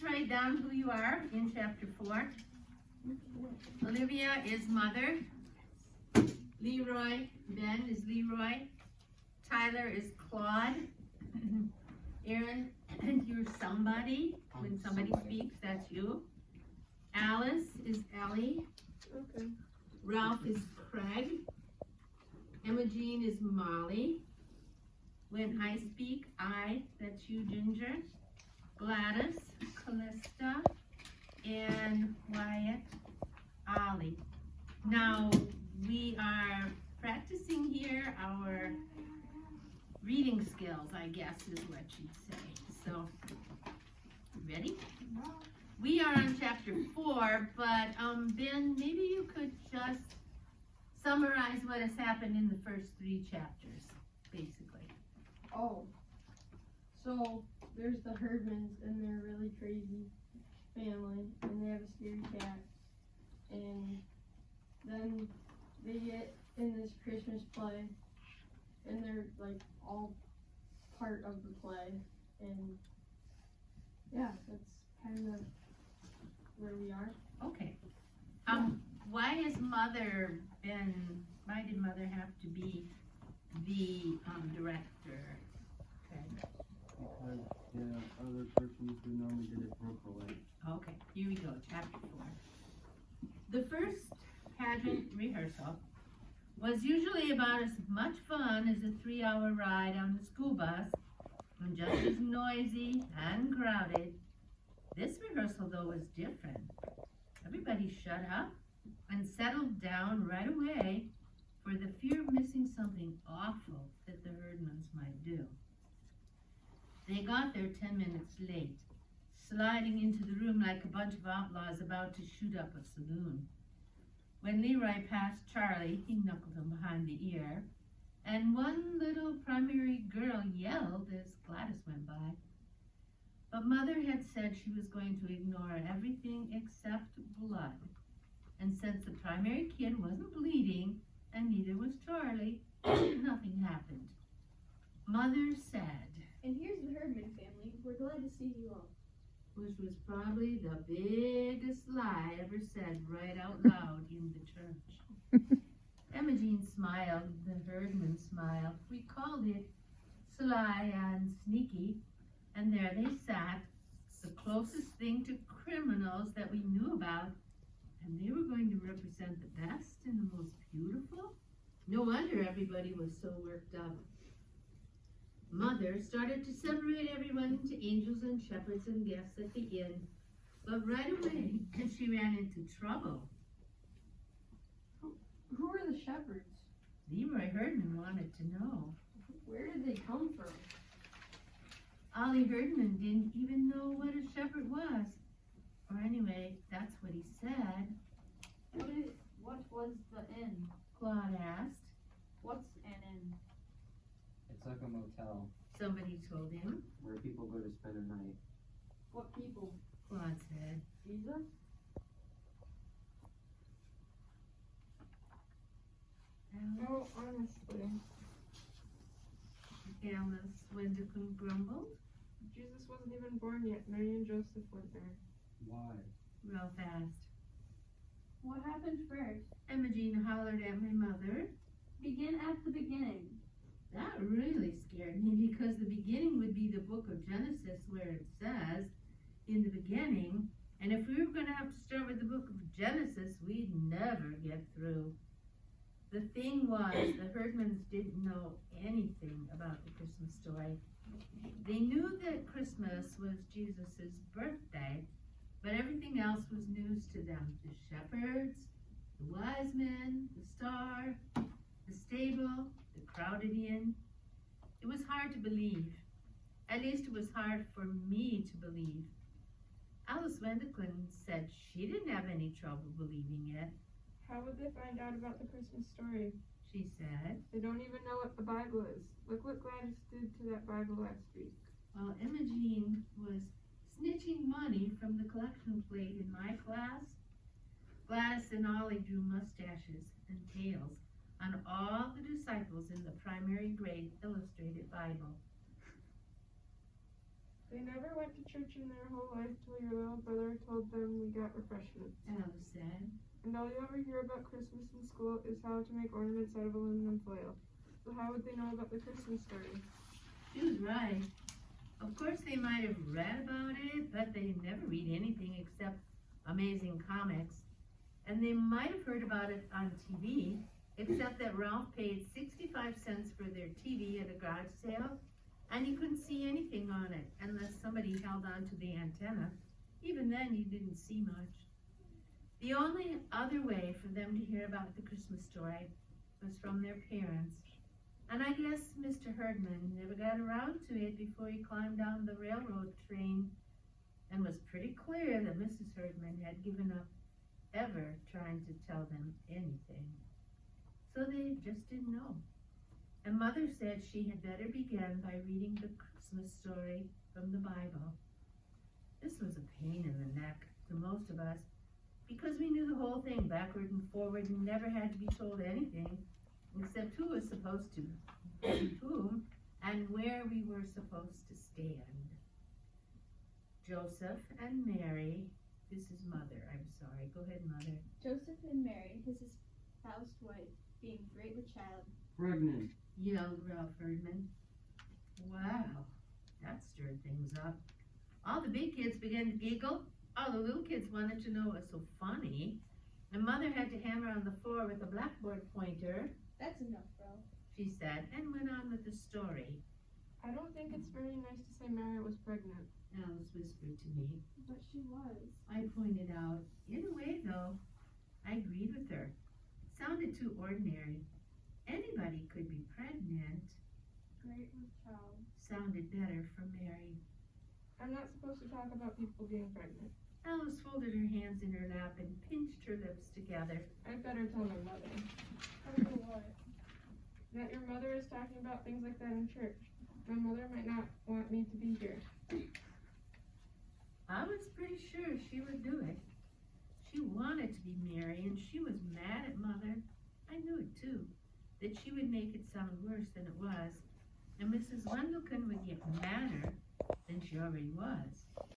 write down who you are in chapter 4. Olivia is mother. Leroy, Ben is Leroy. Tyler is Claude. Aaron, you're somebody. When somebody speaks, that's you. Alice is Ellie. Okay. Ralph is Craig. Emma Jean is Molly. When I speak, that's you, Ginger. Gladys, Callista, and Wyatt, Ollie. Now, we are practicing here our reading skills, I guess is what you'd say. So, ready? We are on chapter 4, but Ben, maybe you could just summarize what has happened in the first 3 chapters, basically. Oh. So, there's the Herdmans, and they're a really crazy family, and they have a scary cat. And then they get in this Christmas play, and they're like all part of the play. And yeah, that's kind of where we are. Okay. Why did Mother have to be the director? Okay. Because the other persons who normally did it broke away. Okay, here we go, chapter 4. The first pageant rehearsal was usually about as much fun as a 3-hour ride on the school bus, and just as noisy and crowded. This rehearsal, though, was different. Everybody shut up and settled down right away for the fear of missing something awful that the Herdmans might do. They got there 10 minutes late, sliding into the room like a bunch of outlaws about to shoot up a saloon. When Leroy passed Charlie, he knuckled him behind the ear, and one little primary girl yelled as Gladys went by. But Mother had said she was going to ignore everything except blood. And since the primary kid wasn't bleeding, and neither was Charlie, nothing happened. Mother said, "And here's the Herdman family. We're glad to see you all." which was probably the biggest lie ever said right out loud in the church. Emma Jean smiled, the Herdman smile. We called it sly and sneaky, and there they sat, the closest thing to criminals that we knew about, and they were going to represent the best and the most beautiful. No wonder everybody was so worked up. Mother started to separate everyone into angels and shepherds and guests at the inn, but right away she ran into trouble. Who are the shepherds? Leroy Herdman wanted to know. Where did they come from? Ollie Herdman didn't even know what a shepherd was. Or anyway, that's what he said. What was the inn? Claude asked. What's an inn? It's like a motel Somebody told him. where people go to spend a night. What people? Claude said. Jesus? Oh, honestly. Alice Wendickon grumbled. Jesus wasn't even born yet. Mary and Joseph went there. Why? Ralph asked. What happened first? Emma Jean hollered at my mother. Begin at the beginning. That really scared me because the beginning would be the book of Genesis where it says, in the beginning, and if we were going to have to start with the book of Genesis, we'd never get through. The thing was, the Herdmans didn't know anything about the Christmas story. They knew that Christmas was Jesus' birthday, but everything else was news to them. The shepherds, the wise men, the star, the stable, the crowded inn. It was hard to believe. At least it was hard for me to believe. Alice Wendickon said she didn't have any trouble believing it. How would they find out about the Christmas story? She said. They don't even know what the Bible is. Look what Gladys did to that Bible last week. While Emma Jean was snitching money from the collection plate in my class, Gladys and Ollie drew mustaches and tails on all the disciples in the primary grade illustrated Bible. They never went to church in their whole life till your little brother told them we got refreshments. Alice said. And all you ever hear about Christmas in school is how to make ornaments out of aluminum foil. So how would they know about the Christmas story? She was right. Of course they might have read about it, but they never read anything except Amazing Comics. And they might have heard about it on TV, except that Ralph paid 65 cents for their TV at a garage sale, and you couldn't see anything on it unless somebody held on to the antenna. Even then, you didn't see much. The only other way for them to hear about the Christmas story was from their parents. And I guess Mr. Herdman never got around to it before he climbed down the railroad train and was pretty clear that Mrs. Herdman had given up ever trying to tell them anything. So they just didn't know. And Mother said she had better begin by reading the Christmas story from the Bible. This was a pain in the neck to most of us because we knew the whole thing backward and forward and never had to be told anything except who was supposed to be whom and where we were supposed to stand. Joseph and Mary, this is Mother, I'm sorry, go ahead, Mother. Joseph and Mary, his espoused wife, being great with child. Pregnant. Yelled Ralph Herdman. Wow, that stirred things up. All the big kids began to giggle. All the little kids wanted to know what was so funny. And Mother had to hammer on the floor with a blackboard pointer, That's enough, bro. she said, and went on with the story. I don't think it's very nice to say Mary was pregnant. Alice whispered to me. But she was. I pointed out, in a way though, I agreed with her. It sounded too ordinary. Anybody could be pregnant. Great with child. Sounded better from Mary. I'm not supposed to talk about people being pregnant. Alice folded her hands in her lap and pinched her lips together. I'd better tell my mother. I don't know what. That your mother is talking about things like that in church. My mother might not want me to be here. I was pretty sure she would do it. She wanted to be Mary, and she was mad at Mother. I knew it too, that she would make it sound worse than it was, and Mrs. Wendelken would get madder than she already was.